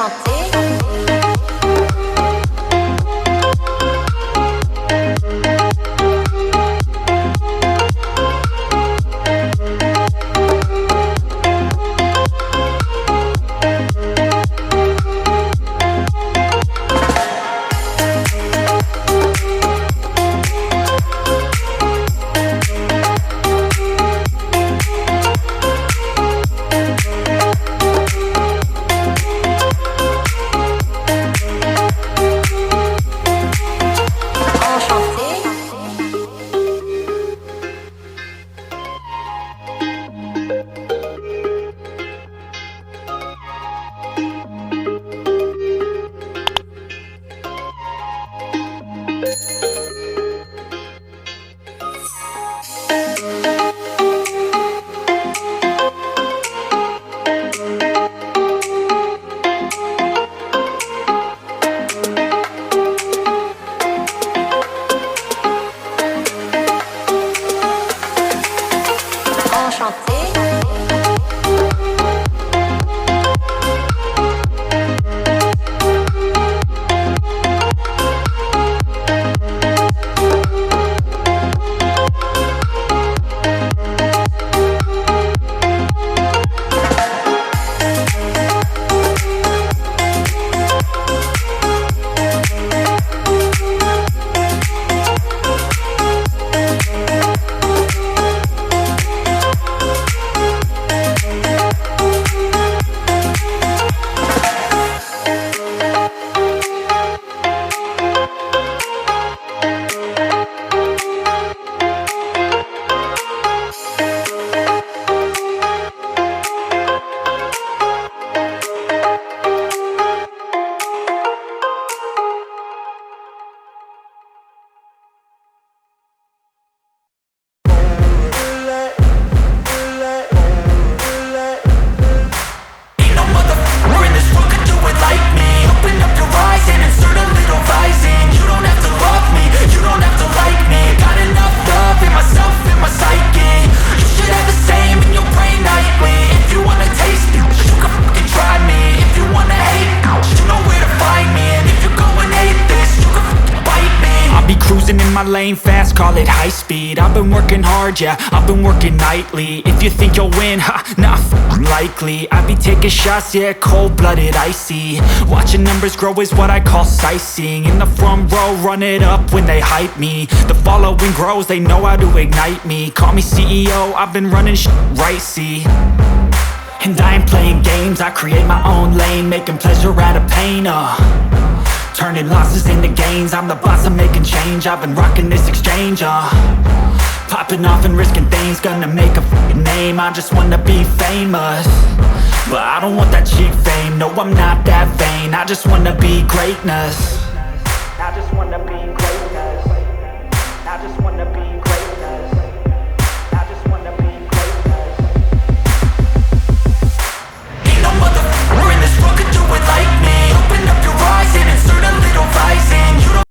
Enchanté. My lane fast, call it high speed. I've been working hard, yeah, I've been working nightly. If you think you'll win, ha, not likely. I be taking shots, yeah, cold-blooded, icy. Watching numbers grow is what I call sightseeing. In the front row, run it up when they hype me. The following grows, they know how to ignite me. Call me CEO, I've been running right, see. And I ain't playing games, I create my own lane, making pleasure out of pain, turning losses into gains. I'm the boss, I'm making change. I've been rocking this exchange, popping off and risking things. Gonna make a f***ing name. I just wanna be famous, but I don't want that cheap fame. No, I'm not that vain. I just wanna be greatness.